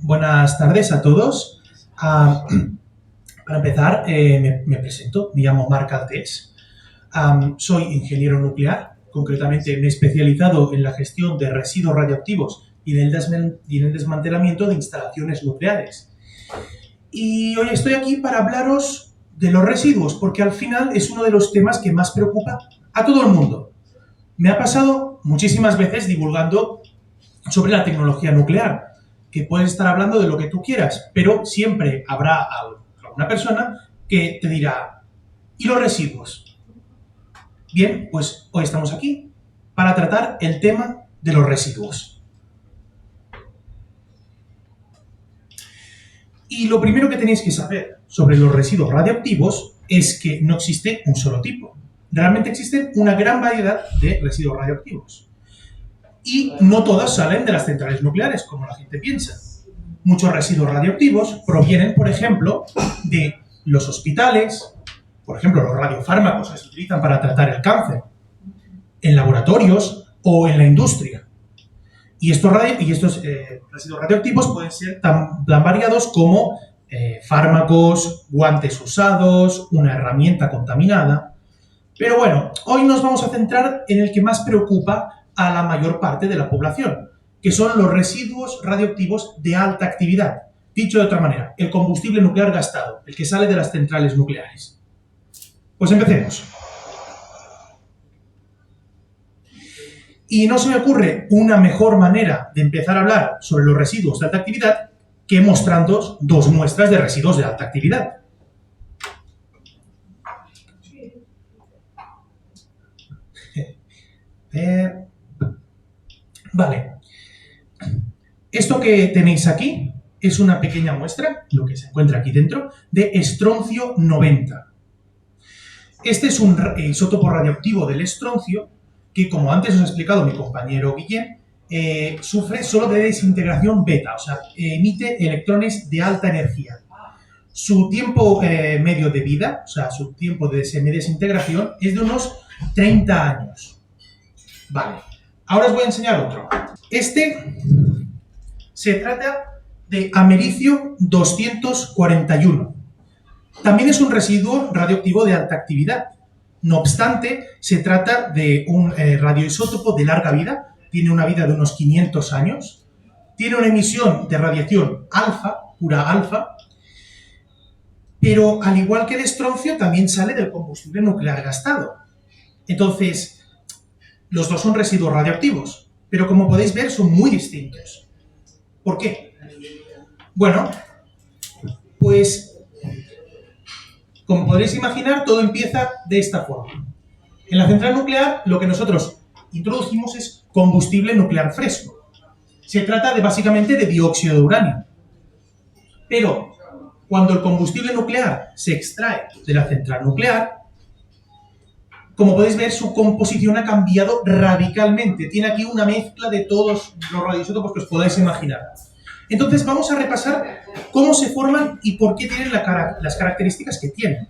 Buenas tardes a todos. Para empezar, me presento. Me llamo Marc Altés. Soy ingeniero nuclear. Concretamente, me he especializado en la gestión de residuos radioactivos y en el desmantelamiento de instalaciones nucleares. Y hoy estoy aquí para hablaros de los residuos, porque al final es uno de los temas que más preocupa a todo el mundo. Me ha pasado muchísimas veces divulgando sobre la tecnología nuclear, que puedes estar hablando de lo que tú quieras, pero siempre habrá alguna persona que te dirá, ¿y los residuos? Bien, pues hoy estamos aquí para tratar el tema de los residuos. Y lo primero que tenéis que saber sobre los residuos radioactivos es que no existe un solo tipo. Realmente existen una gran variedad de residuos radioactivos. Y no todas salen de las centrales nucleares, como la gente piensa. Muchos residuos radioactivos provienen, por ejemplo, de los hospitales, por ejemplo, los radiofármacos que se utilizan para tratar el cáncer, en laboratorios o en la industria. Y estos residuos radioactivos pueden ser tan variados como fármacos, guantes usados, una herramienta contaminada. Pero bueno, hoy nos vamos a centrar en el que más preocupa a la mayor parte de la población, que son los residuos radioactivos de alta actividad. Dicho de otra manera, el combustible nuclear gastado, el que sale de las centrales nucleares. Pues empecemos. Y no se me ocurre una mejor manera de empezar a hablar sobre los residuos de alta actividad que mostrando dos muestras de residuos de alta actividad. Vale. Esto que tenéis aquí es una pequeña muestra, lo que se encuentra aquí dentro, de estroncio 90. Este es un isótopo radioactivo del estroncio que, como antes os ha explicado mi compañero Guillem, sufre solo de desintegración beta, o sea, emite electrones de alta energía. Su tiempo medio de vida, o sea, su tiempo de semidesintegración, es de unos 30 años. Vale, ahora os voy a enseñar otro. Este se trata de americio 241. También es un residuo radioactivo de alta actividad. No obstante, se trata de un radioisótopo de larga vida, tiene una vida de unos 500 años, tiene una emisión de radiación alfa, pura alfa, pero al igual que el estroncio también sale del combustible nuclear gastado. Entonces, los dos son residuos radioactivos, pero como podéis ver son muy distintos. ¿Por qué? Bueno, pues como podréis imaginar, todo empieza de esta forma. En la central nuclear lo que nosotros introducimos es combustible nuclear fresco. Se trata básicamente de dióxido de uranio. Pero cuando el combustible nuclear se extrae de la central nuclear, como podéis ver, su composición ha cambiado radicalmente. Tiene aquí una mezcla de todos los radioisótopos que os podáis imaginar. Entonces vamos a repasar cómo se forman y por qué tienen las características que tienen.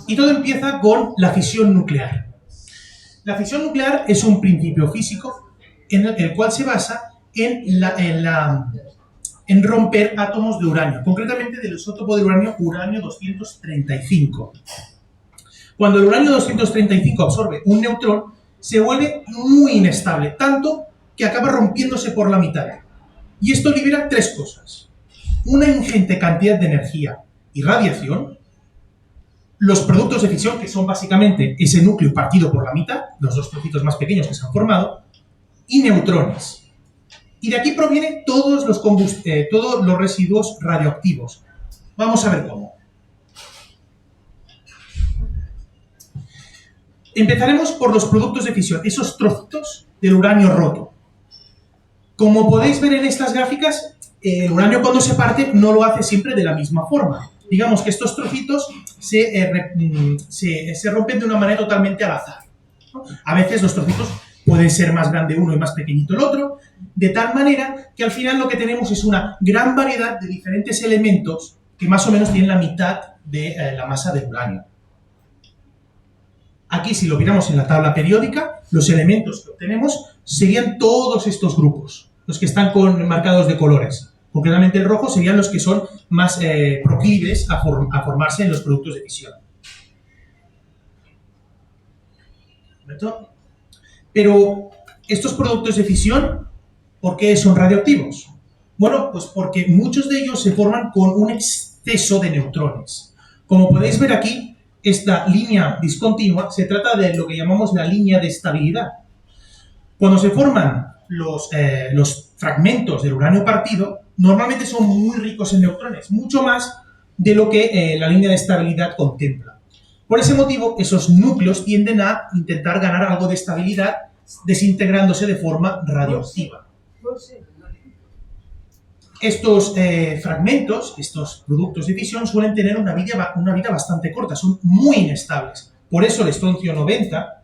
Y todo empieza con la fisión nuclear. La fisión nuclear es un principio físico en el cual se basa en romper átomos de uranio, concretamente del isótopo de uranio 235. Cuando el uranio 235 absorbe un neutrón, se vuelve muy inestable, tanto que acaba rompiéndose por la mitad. Y esto libera tres cosas. Una ingente cantidad de energía y radiación, los productos de fisión, que son básicamente ese núcleo partido por la mitad, los dos trocitos más pequeños que se han formado, y neutrones. Y de aquí provienen todos los residuos radioactivos. Vamos a ver cómo. Empezaremos por los productos de fisión, esos trocitos del uranio roto. Como podéis ver en estas gráficas, el uranio cuando se parte no lo hace siempre de la misma forma. Digamos que estos trocitos se rompen de una manera totalmente al azar, ¿no? A veces los trocitos pueden ser más grande uno y más pequeñito el otro, de tal manera que al final lo que tenemos es una gran variedad de diferentes elementos que más o menos tienen la mitad de la masa del uranio. Aquí, si lo miramos en la tabla periódica, los elementos que obtenemos serían todos estos grupos. los que están marcados de colores. Concretamente el rojo serían los que son más proclives a formarse en los productos de fisión. ¿Correcto? Pero estos productos de fisión, ¿por qué son radioactivos? Bueno, pues porque muchos de ellos se forman con un exceso de neutrones. Como podéis ver aquí, esta línea discontinua se trata de lo que llamamos la línea de estabilidad. Cuando se forman los fragmentos del uranio partido, normalmente son muy ricos en neutrones, mucho más de lo que la línea de estabilidad contempla. Por ese motivo, esos núcleos tienden a intentar ganar algo de estabilidad desintegrándose de forma radioactiva. Estos fragmentos, estos productos de fisión, suelen tener una vida bastante corta, son muy inestables. Por eso el estroncio 90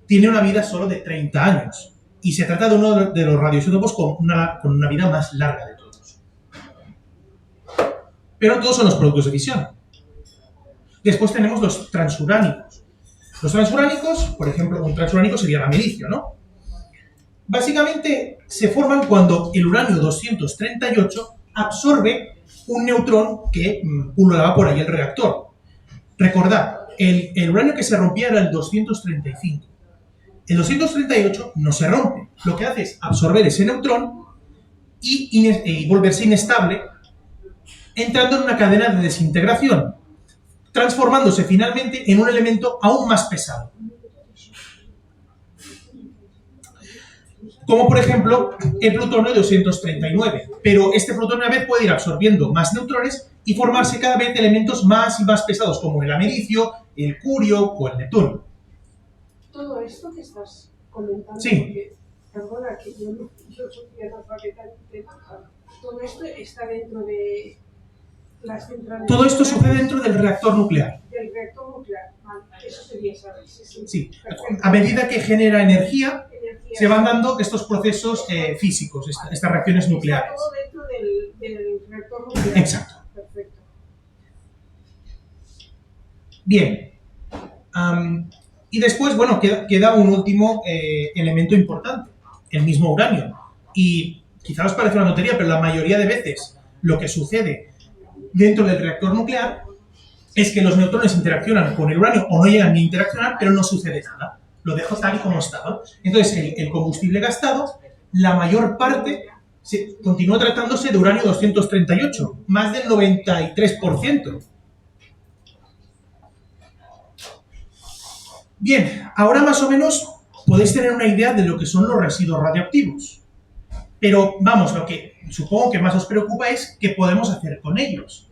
tiene una vida solo de 30 años. Y se trata de uno de los radioisótopos con una vida más larga de todos. Pero todos son los productos de fisión. Después tenemos los transuránicos. Los transuránicos, por ejemplo, un transuránico sería el americio, ¿no? Básicamente se forman cuando el uranio 238 absorbe un neutrón que pululaba por ahí el reactor. Recordad, el uranio que se rompía era el 235. El 238 no se rompe. Lo que hace es absorber ese neutrón y volverse inestable, entrando en una cadena de desintegración, transformándose finalmente en un elemento aún más pesado. Como por ejemplo el plutonio 239. Pero este plutonio a vez puede ir absorbiendo más neutrones y formarse cada vez elementos más y más pesados, como el americio, el curio o el neptunio. Todo esto que estás comentando, sí. Porque, perdona, que yo soy analfabeta en tema, todo esto está dentro de las centrales. Todo esto sucede dentro del reactor nuclear. Del reactor nuclear, eso sería saber. Sí. A medida que genera energía, se van dando estos procesos físicos, estas reacciones nucleares. Está todo dentro del reactor nuclear. Exacto. Perfecto. Bien. Y después, bueno, queda un último elemento importante, el mismo uranio. Y quizá os parece una tontería, pero la mayoría de veces lo que sucede dentro del reactor nuclear es que los neutrones interaccionan con el uranio o no llegan ni a interaccionar, pero no sucede nada. Lo dejo tal y como estaba. Entonces, el combustible gastado, la mayor parte continúa tratándose de uranio 238, más del 93%. Bien, ahora más o menos podéis tener una idea de lo que son los residuos radioactivos. Pero vamos, lo que supongo que más os preocupa es qué podemos hacer con ellos.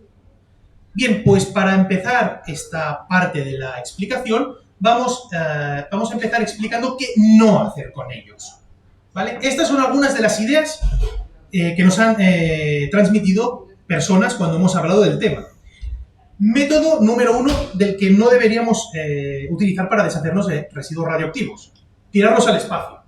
Bien, pues para empezar esta parte de la explicación, vamos a empezar explicando qué no hacer con ellos. ¿Vale? Estas son algunas de las ideas que nos han transmitido personas cuando hemos hablado del tema. Método número 1 del que no deberíamos utilizar para deshacernos de residuos radioactivos. Tirarlos al espacio.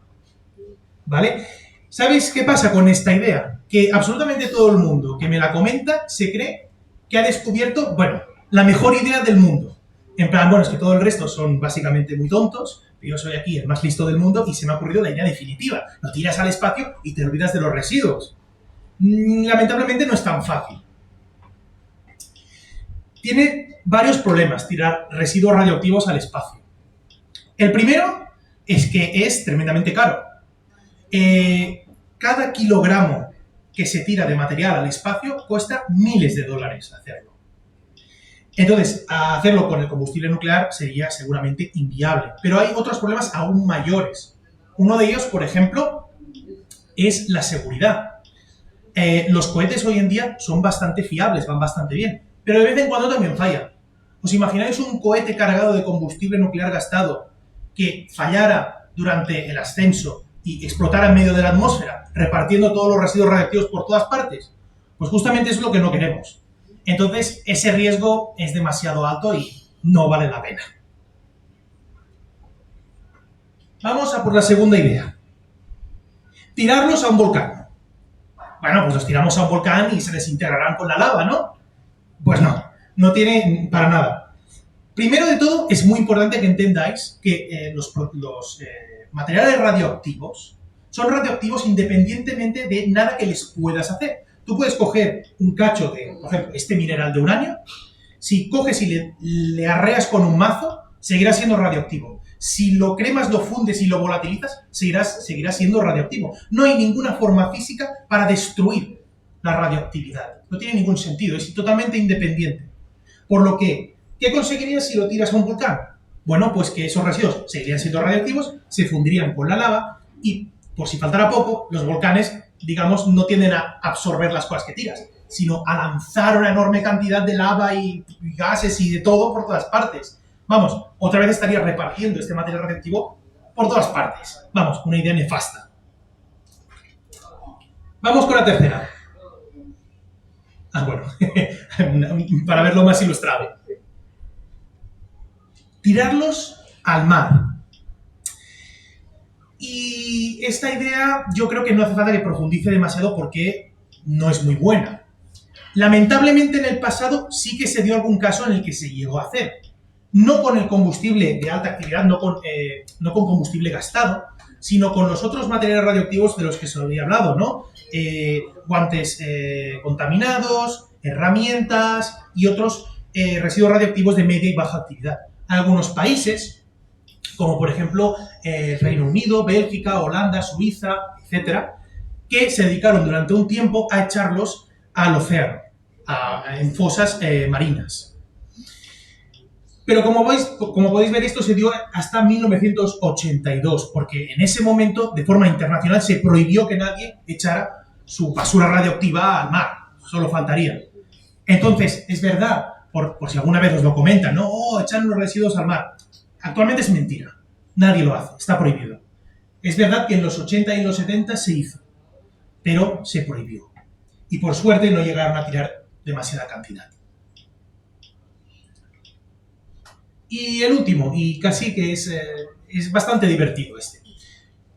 ¿Vale? ¿Sabéis qué pasa con esta idea? Que absolutamente todo el mundo que me la comenta se cree que ha descubierto, bueno, la mejor idea del mundo. En plan, bueno, es que todo el resto son básicamente muy tontos, yo soy aquí el más listo del mundo y se me ha ocurrido la idea definitiva. Lo tiras al espacio y te olvidas de los residuos. Lamentablemente no es tan fácil. Tiene varios problemas tirar residuos radioactivos al espacio. El primero es que es tremendamente caro. Cada kilogramo que se tira de material al espacio cuesta miles de dólares hacerlo. Entonces, hacerlo con el combustible nuclear sería seguramente inviable. Pero hay otros problemas aún mayores. Uno de ellos, por ejemplo, es la seguridad. Los cohetes hoy en día son bastante fiables, van bastante bien, pero de vez en cuando también fallan. ¿Os imagináis un cohete cargado de combustible nuclear gastado que fallara durante el ascenso y explotara en medio de la atmósfera, repartiendo todos los residuos radiactivos por todas partes? Pues justamente es lo que no queremos. Entonces, ese riesgo es demasiado alto y no vale la pena. Vamos a por la segunda idea. Tirarlos a un volcán. Bueno, pues los tiramos a un volcán y se desintegrarán con la lava, ¿no? Pues no, no tiene para nada. Primero de todo, es muy importante que entendáis que los materiales radioactivos son radioactivos independientemente de nada que les puedas hacer. Tú puedes coger un cacho de, por ejemplo, este mineral de uranio, si coges y le arreas con un mazo, seguirá siendo radioactivo. Si lo cremas, lo fundes y lo volatilizas, seguirá siendo radioactivo. No hay ninguna forma física para destruir la radioactividad. No tiene ningún sentido, es totalmente independiente. Por lo que, ¿qué conseguirías si lo tiras a un volcán? Bueno, pues que esos residuos seguirían siendo radioactivos, se fundirían con la lava y, por si faltara poco, los volcanes, digamos, no tienden a absorber las cosas que tiras, sino a lanzar una enorme cantidad de lava y gases y de todo por todas partes. Vamos, otra vez estaría repartiendo este material radioactivo por todas partes. Vamos, una idea nefasta. Vamos con la tercera. Bueno, para verlo más ilustrado. Tirarlos al mar. Y esta idea yo creo que no hace falta que profundice demasiado porque no es muy buena. Lamentablemente en el pasado sí que se dio algún caso en el que se llegó a hacer. No con el combustible de alta actividad, no con combustible gastado, sino con los otros materiales radioactivos de los que se había hablado, ¿no? Guantes contaminados, herramientas y otros residuos radioactivos de media y baja actividad. Algunos países, como por ejemplo Reino Unido, Bélgica, Holanda, Suiza, etcétera, que se dedicaron durante un tiempo a echarlos al océano, en fosas marinas. Pero como podéis ver, esto se dio hasta 1982, porque en ese momento, de forma internacional, se prohibió que nadie echara su basura radioactiva al mar. Solo faltaría. Entonces, es verdad, por si alguna vez os lo comentan, ¿no? Echan los residuos al mar. Actualmente es mentira. Nadie lo hace. Está prohibido. Es verdad que en los 80 y los 70 se hizo, pero se prohibió. Y por suerte no llegaron a tirar demasiada cantidad. Y el último, y casi que es bastante divertido este.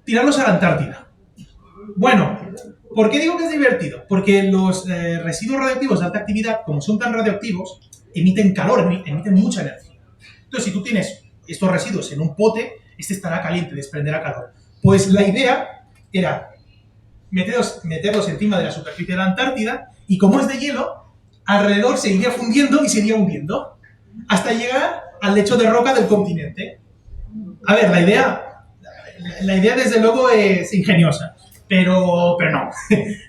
Tirarlos a la Antártida. Bueno, ¿por qué digo que es divertido? Porque los residuos radioactivos de alta actividad, como son tan radioactivos, emiten calor, emiten mucha energía. Entonces, si tú tienes estos residuos en un pote, este estará caliente, desprenderá calor. Pues la idea era meterlos encima de la superficie de la Antártida y como es de hielo, alrededor se iría fundiendo y se iría hundiendo hasta llegar al lecho de roca del continente. A ver, la idea desde luego es ingeniosa, pero no,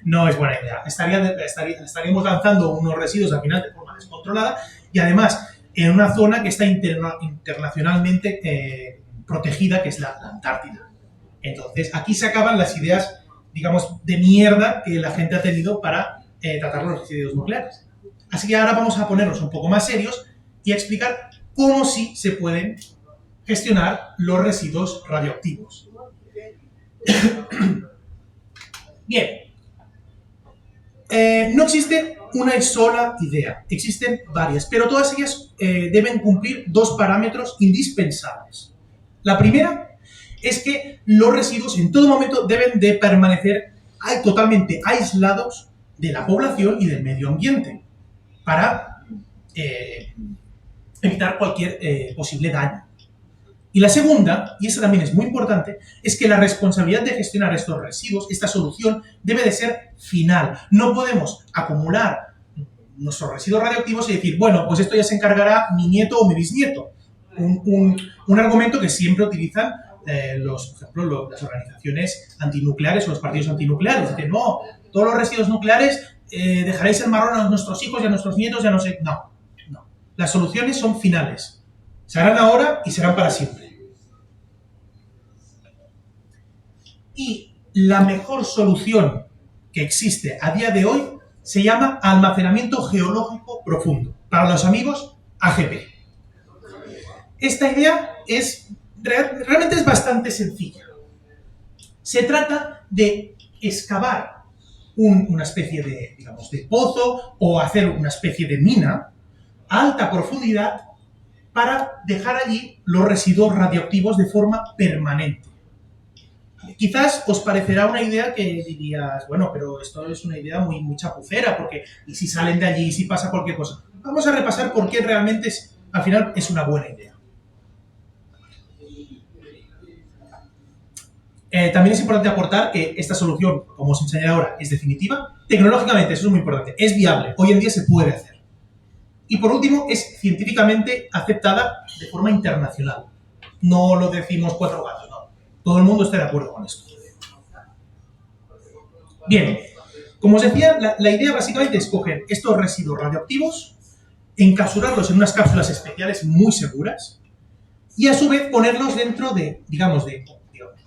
no es buena idea. Estaríamos lanzando unos residuos al final de forma descontrolada y además en una zona que está internacionalmente protegida, que es la Antártida. Entonces, aquí se acaban las ideas, digamos, de mierda que la gente ha tenido para tratar los residuos nucleares. Así que ahora vamos a ponernos un poco más serios y a explicar cómo sí se pueden gestionar los residuos radioactivos. Bien, no existe una sola idea, existen varias, pero todas ellas deben cumplir dos parámetros indispensables. La primera es que los residuos en todo momento deben de permanecer totalmente aislados de la población y del medio ambiente para evitar cualquier posible daño. Y la segunda, y esa también es muy importante, es que la responsabilidad de gestionar estos residuos, esta solución, debe de ser final. No podemos acumular nuestros residuos radioactivos y decir, bueno, pues esto ya se encargará mi nieto o mi bisnieto. Un argumento que siempre utilizan por ejemplo, las organizaciones antinucleares o los partidos antinucleares. Dicen, no, todos los residuos nucleares dejaréis el marrón a nuestros hijos y a nuestros nietos, ya no sé. No. Las soluciones son finales. Se harán ahora y serán para siempre. Y la mejor solución que existe a día de hoy se llama almacenamiento geológico profundo. Para los amigos, AGP. Esta idea realmente es bastante sencilla. Se trata de excavar una especie de, digamos, de pozo o hacer una especie de mina a alta profundidad para dejar allí los residuos radioactivos de forma permanente. Quizás os parecerá una idea que dirías, bueno, pero esto es una idea muy chapucera, porque ¿y si salen de allí, y si pasa cualquier cosa? Vamos a repasar por qué realmente al final es una buena idea. También es importante aportar que esta solución, como os enseñaré ahora, es definitiva. Tecnológicamente, eso es muy importante, es viable. Hoy en día se puede hacer. Y por último, es científicamente aceptada de forma internacional. No lo decimos cuatro gatos, no. Todo el mundo está de acuerdo con esto. Bien, como os decía, la idea básicamente es coger estos residuos radioactivos, encapsularlos en unas cápsulas especiales muy seguras y a su vez ponerlos dentro de, digamos, de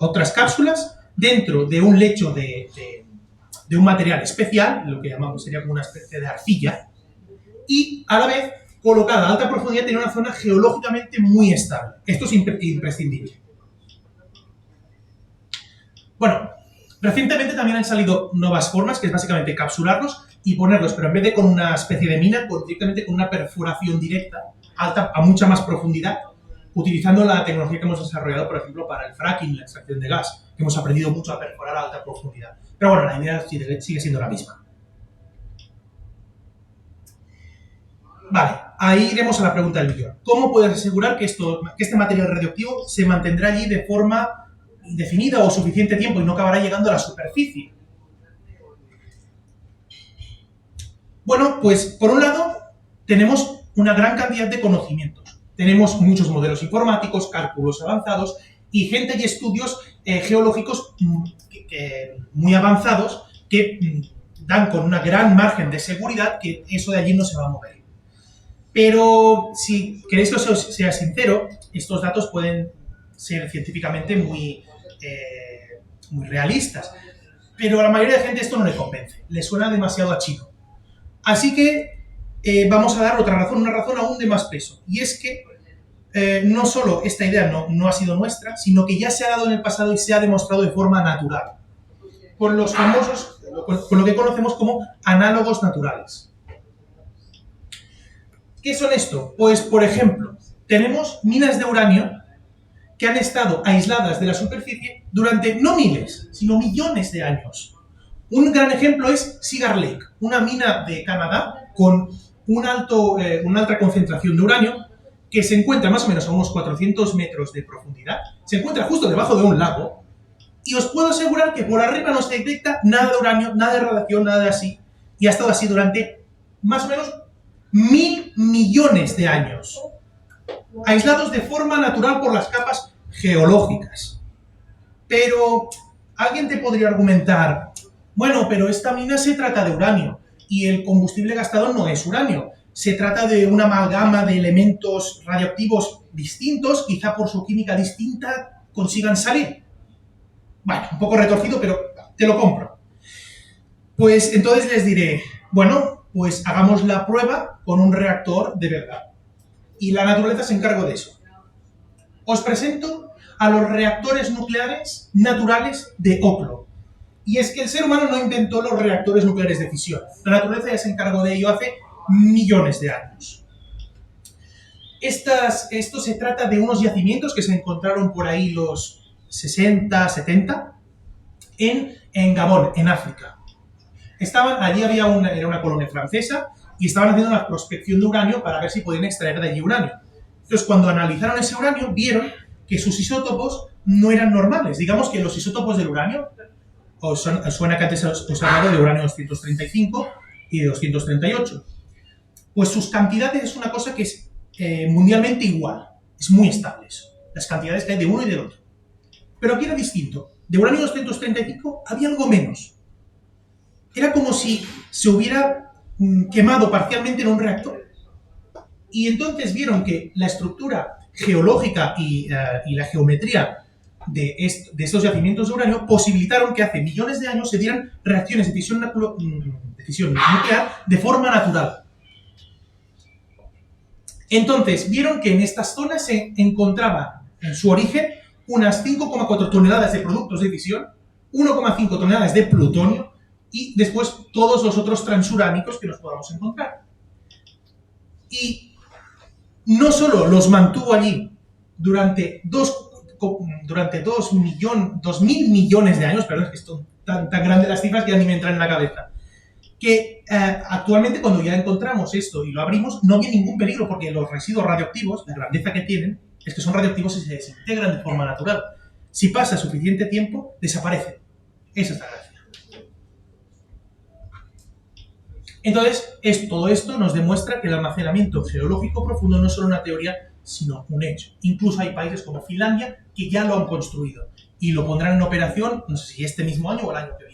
otras cápsulas, dentro de un lecho de un material especial, lo que llamamos sería como una especie de arcilla, y a la vez colocada a alta profundidad en una zona geológicamente muy estable. Esto es imprescindible. Bueno, recientemente también han salido nuevas formas, que es básicamente capsularlos y ponerlos, pero en vez de con una especie de mina, directamente con una perforación directa, alta, a mucha más profundidad, utilizando la tecnología que hemos desarrollado, por ejemplo, para el fracking, la extracción de gas, que hemos aprendido mucho a perforar a alta profundidad. Pero bueno, la idea sigue siendo la misma. Vale, ahí iremos a la pregunta del millón. ¿Cómo puedes asegurar que este material radioactivo se mantendrá allí de forma indefinida o suficiente tiempo y no acabará llegando a la superficie? Bueno, pues por un lado tenemos una gran cantidad de conocimientos. Tenemos muchos modelos informáticos, cálculos avanzados y gente y estudios geológicos muy avanzados que dan con una gran margen de seguridad que eso de allí no se va a mover. Pero si queréis que os sea sincero, estos datos pueden ser científicamente muy realistas, pero a la mayoría de gente esto no le convence, le suena demasiado a chino. Así que vamos a dar otra razón, una razón aún de más peso, y es que no solo esta idea no ha sido nuestra, sino que ya se ha dado en el pasado y se ha demostrado de forma natural, con los famosos, con lo que conocemos como análogos naturales. ¿Qué son esto? Pues, por ejemplo, tenemos minas de uranio que han estado aisladas de la superficie durante no miles, sino millones de años. Un gran ejemplo es Cigar Lake, una mina de Canadá con una alta concentración de uranio que se encuentra más o menos a unos 400 metros de profundidad, se encuentra justo debajo de un lago, y os puedo asegurar que por arriba no se detecta nada de uranio, nada de radiación, nada de así, y ha estado así durante más o menos 1000 millones de años, aislados de forma natural por las capas geológicas. Pero alguien te podría argumentar, bueno, pero esta mina se trata de uranio, y el combustible gastado no es uranio, se trata de una amalgama de elementos radioactivos distintos, quizá por su química distinta consigan salir. Bueno, un poco retorcido, pero te lo compro. Pues entonces les diré, bueno, pues hagamos la prueba con un reactor de verdad. Y la naturaleza se encarga de eso. Os presento a los reactores nucleares naturales de Oklo. Y es que el ser humano no inventó los reactores nucleares de fisión. La naturaleza ya se encargó de ello hace millones de años. Esto se trata de unos yacimientos que se encontraron por ahí los 60, 70 en Gabón, en África. Allí era una colonia francesa y estaban haciendo una prospección de uranio para ver si podían extraer de allí uranio. Entonces, cuando analizaron ese uranio, vieron que sus isótopos no eran normales. Digamos que los isótopos del uranio, os suena que antes os he hablado de uranio 235 y de 238. Pues sus cantidades es una cosa que es mundialmente igual, es muy estable eso, las cantidades que hay de uno y del otro. Pero aquí era distinto, de uranio 235 había algo menos. Era como si se hubiera quemado parcialmente en un reactor. Y entonces vieron que la estructura geológica y la geometría de estos yacimientos de uranio posibilitaron que hace millones de años se dieran reacciones de fisión nuclear de forma natural. Entonces, vieron que en estas zonas se encontraba en su origen unas 5,4 toneladas de productos de fisión, 1,5 toneladas de plutonio y después todos los otros transuránicos que nos podamos encontrar. Y no solo los mantuvo allí durante 2.000 millones de años, perdón, es que son tan grandes las cifras que ya ni me entran en la cabeza, que actualmente cuando ya encontramos esto y lo abrimos, no había ningún peligro porque los residuos radioactivos, la grandeza que tienen, es que son radioactivos y se desintegran de forma natural. Si pasa suficiente tiempo, desaparecen. Esa es la gracia. Entonces, todo esto nos demuestra que el almacenamiento geológico profundo no es solo una teoría, sino un hecho. Incluso hay países como Finlandia que ya lo han construido y lo pondrán en operación, no sé si este mismo año o el año que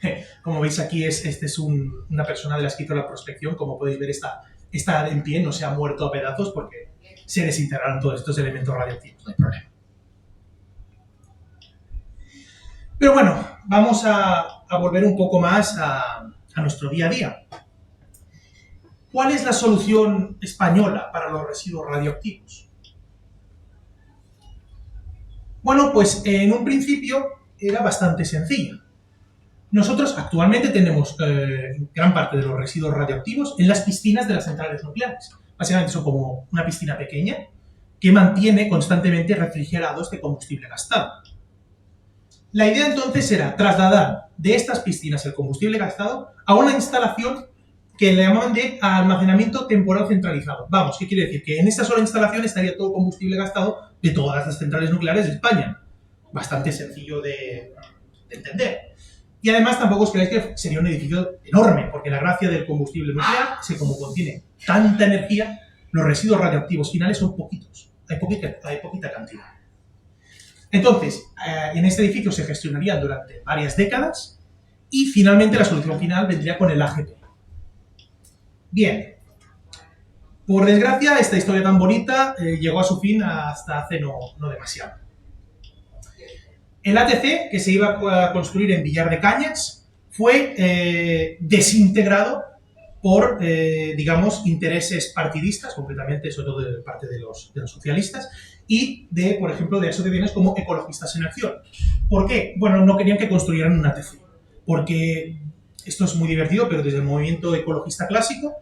viene. Como veis aquí, esta es una persona de la que hizo la prospección. Como podéis ver, está en pie, no se ha muerto a pedazos porque se desintegraron todos estos elementos radioactivos, no hay problema. Pero bueno, vamos a volver un poco más a nuestro día a día. ¿Cuál es la solución española para los residuos radioactivos? Bueno, pues en un principio era bastante sencilla. Nosotros actualmente tenemos gran parte de los residuos radioactivos en las piscinas de las centrales nucleares. Básicamente son como una piscina pequeña que mantiene constantemente refrigerado este combustible gastado. La idea entonces era trasladar de estas piscinas el combustible gastado a una instalación que le llamaban de almacenamiento temporal centralizado. Vamos, ¿qué quiere decir? Que en esta sola instalación estaría todo el combustible gastado de todas las centrales nucleares de España. Bastante sencillo de entender. Y además tampoco os creáis que sería un edificio enorme, porque la gracia del combustible nuclear es que como contiene tanta energía, los residuos radioactivos finales son poquitos. Hay poquita cantidad. Entonces, en este edificio se gestionarían durante varias décadas y finalmente la solución final vendría con el AGP. Bien, por desgracia esta historia tan bonita llegó a su fin hasta hace no demasiado. El ATC, que se iba a construir en Villar de Cañas, fue desintegrado por, digamos, intereses partidistas, concretamente, sobre todo de parte de los socialistas, y de, por ejemplo, de asociaciones como Ecologistas en Acción. ¿Por qué? Bueno, no querían que construyeran un ATC, porque esto es muy divertido, pero desde el movimiento ecologista clásico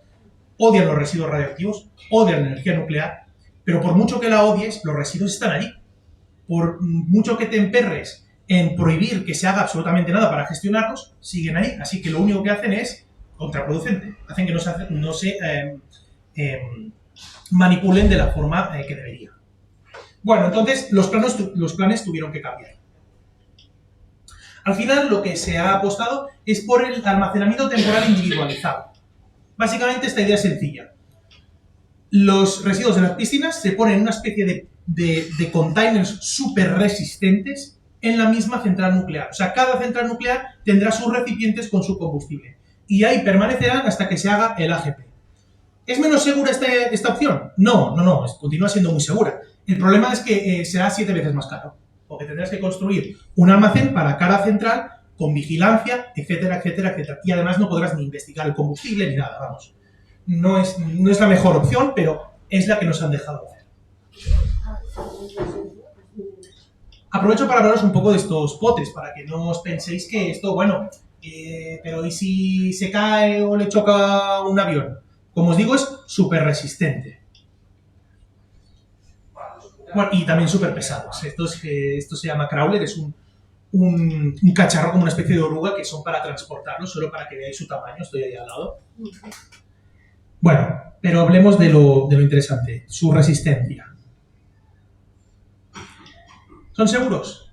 odian los residuos radioactivos, odian la energía nuclear, pero por mucho que la odies, los residuos están allí. Por mucho que te emperres en prohibir que se haga absolutamente nada para gestionarlos, siguen ahí. Así que lo único que hacen es contraproducente. Hacen que no se manipulen de la forma que debería. Bueno, entonces los planes tuvieron que cambiar. Al final lo que se ha apostado es por el almacenamiento temporal individualizado. Básicamente esta idea es sencilla. Los residuos de las piscinas se ponen en una especie de containers súper resistentes en la misma central nuclear. O sea, cada central nuclear tendrá sus recipientes con su combustible. Y ahí permanecerán hasta que se haga el AGP. ¿Es menos segura esta opción? No, continúa siendo muy segura. El problema es que será 7 veces más caro. Porque tendrás que construir un almacén para cada central con vigilancia, etcétera, etcétera, etcétera. Y además no podrás ni investigar el combustible ni nada, vamos. No es la mejor opción, pero es la que nos han dejado hacer. Aprovecho para hablaros un poco de estos potes, para que no os penséis que esto, bueno, pero ¿y si se cae o le choca un avión? Como os digo, es súper resistente. Bueno, y también súper pesados. Esto se llama crawler, es un cacharro como una especie de oruga que son para transportarlo, solo para que veáis su tamaño. Estoy ahí al lado. Bueno, pero hablemos de lo interesante, su resistencia. ¿Son seguros?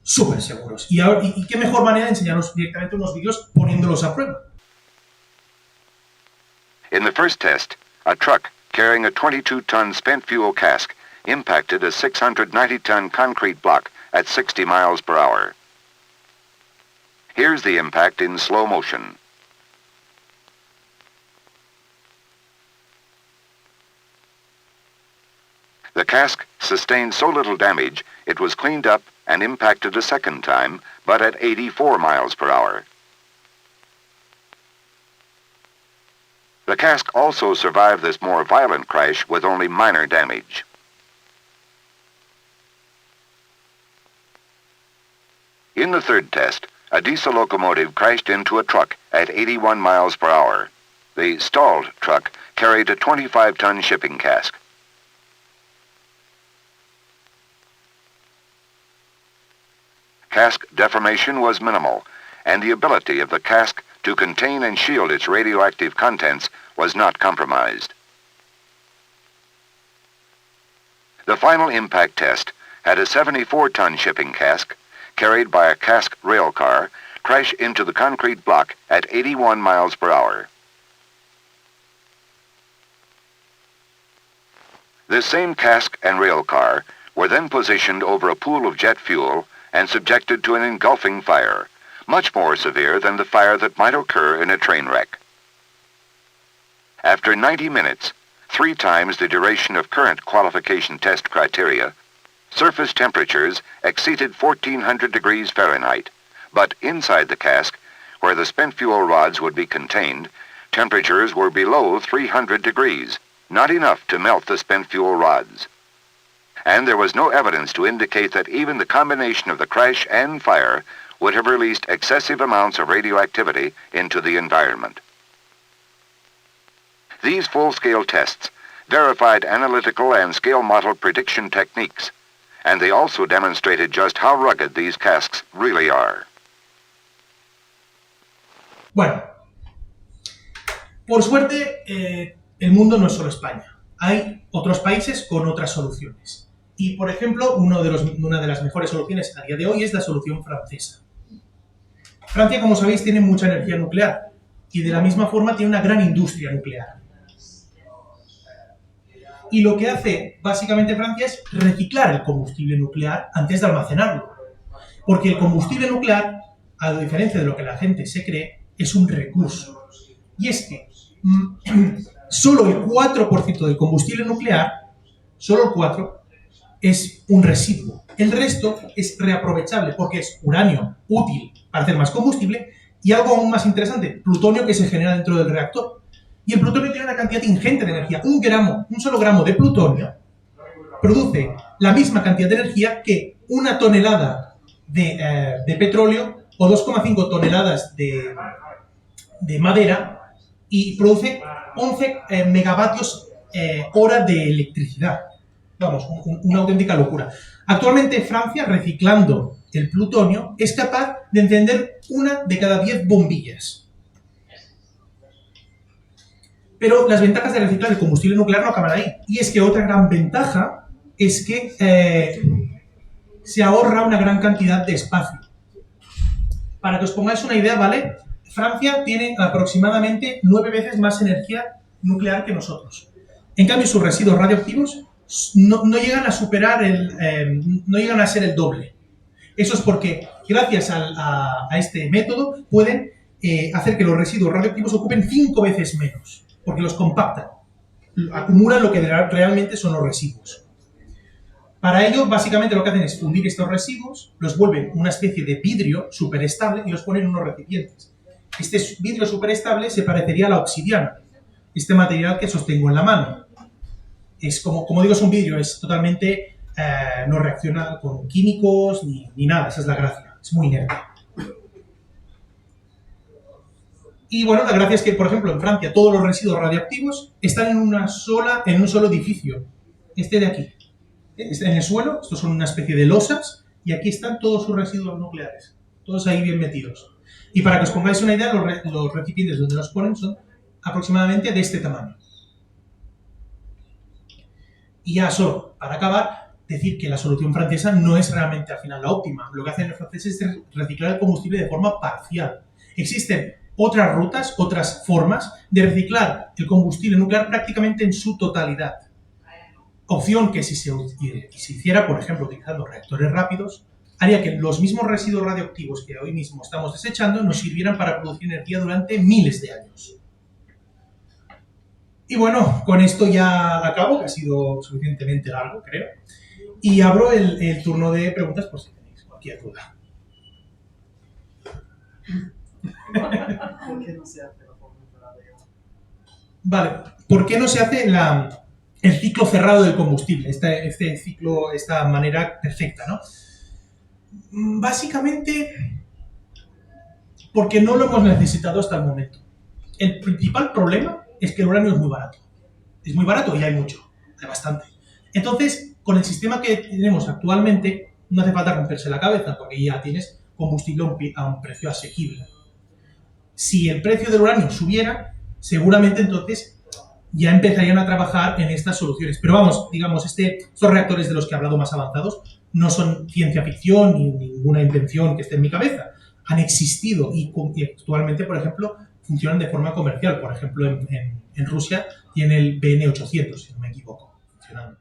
Súper seguros. ¿Y qué mejor manera de enseñaros directamente unos vídeos poniéndolos a prueba? In the first test, a truck carrying a 22-ton spent fuel cask impacted a 690-ton concrete block at 60 miles per hour. Here's the impact in slow motion. The cask sustained so little damage, it was cleaned up and impacted a second time, but at 84 miles per hour. The cask also survived this more violent crash with only minor damage. In the third test, a diesel locomotive crashed into a truck at 81 miles per hour. The stalled truck carried a 25-ton shipping cask. Cask deformation was minimal, and the ability of the cask to contain and shield its radioactive contents was not compromised. The final impact test had a 74-ton shipping cask, carried by a cask rail car, crash into the concrete block at 81 miles per hour. This same cask and rail car were then positioned over a pool of jet fuel and subjected to an engulfing fire, much more severe than the fire that might occur in a train wreck. After 90 minutes, 3 times the duration of current qualification test criteria, surface temperatures exceeded 1400 degrees Fahrenheit, but inside the cask, where the spent fuel rods would be contained, temperatures were below 300 degrees, not enough to melt the spent fuel rods. And there was no evidence to indicate that even the combination of the crash and fire would have released excessive amounts of radioactivity into the environment. These full-scale tests verified analytical and scale model prediction techniques, and they also demonstrated just how rugged these casks really are. Bueno, por suerte, el mundo no es solo España. Hay otros países con otras soluciones. Y, por ejemplo, una de las mejores soluciones a día de hoy es la solución francesa. Francia, como sabéis, tiene mucha energía nuclear y de la misma forma tiene una gran industria nuclear. Y lo que hace básicamente Francia es reciclar el combustible nuclear antes de almacenarlo. Porque el combustible nuclear, a diferencia de lo que la gente se cree, es un recurso. Y es que solo el 4% del combustible nuclear, solo el 4%, es un residuo. El resto es reaprovechable porque es uranio útil para hacer más combustible y algo aún más interesante, plutonio que se genera dentro del reactor. Y el plutonio tiene una cantidad ingente de energía. Un solo gramo de plutonio produce la misma cantidad de energía que una tonelada de petróleo o 2,5 toneladas de madera y produce 11 megavatios hora de electricidad. Vamos, una auténtica locura. Actualmente Francia, reciclando el plutonio, es capaz de encender 1 de cada 10 bombillas. Pero las ventajas de reciclar el combustible nuclear no acaban ahí. Y es que otra gran ventaja es que se ahorra una gran cantidad de espacio. Para que os pongáis una idea, ¿vale? Francia tiene aproximadamente 9 veces más energía nuclear que nosotros. En cambio, sus residuos radioactivos no llegan a superar no llegan a ser el doble. Eso es porque, gracias a este método, pueden hacer que los residuos radioactivos ocupen 5 veces menos, porque los compactan, acumulan lo que realmente son los residuos. Para ello, básicamente lo que hacen es fundir estos residuos, los vuelven una especie de vidrio superestable y los ponen en unos recipientes. Este vidrio superestable se parecería a la obsidiana, este material que sostengo en la mano. Es como digo, es un vidrio, es totalmente, no reacciona con químicos ni nada, esa es la gracia, es muy inerte. Y bueno, la gracia es que, por ejemplo, en Francia todos los residuos radioactivos están en un solo edificio, este de aquí. En el suelo, estos son una especie de losas, y aquí están todos sus residuos nucleares, todos ahí bien metidos. Y para que os pongáis una idea, los recipientes donde los ponen son aproximadamente de este tamaño. Y ya solo, para acabar, decir que la solución francesa no es realmente al final la óptima. Lo que hacen los franceses es reciclar el combustible de forma parcial. Existen otras rutas, otras formas de reciclar el combustible nuclear prácticamente en su totalidad. Opción que si se hiciera, por ejemplo, utilizando reactores rápidos, haría que los mismos residuos radioactivos que hoy mismo estamos desechando nos sirvieran para producir energía durante miles de años. Y bueno, con esto ya acabo, que ha sido suficientemente largo, creo. Y abro el turno de preguntas por si tenéis cualquier duda. ¿Por qué no se hace la fórmula de... Vale, ¿por qué no se hace el ciclo cerrado del combustible? Este ciclo, esta manera perfecta, ¿no? Básicamente, porque no lo hemos necesitado hasta el momento. El principal problema es que el uranio es muy barato. Es muy barato y hay mucho, hay bastante. Entonces, con el sistema que tenemos actualmente, no hace falta romperse la cabeza, porque ya tienes combustible a un precio asequible. Si el precio del uranio subiera, seguramente entonces ya empezarían a trabajar en estas soluciones. Pero vamos, digamos, estos reactores de los que he hablado más avanzados no son ciencia ficción ni ninguna invención que esté en mi cabeza. Han existido y actualmente, por ejemplo, funcionan de forma comercial. Por ejemplo, en Rusia tiene el BN800, si no me equivoco, funcionando.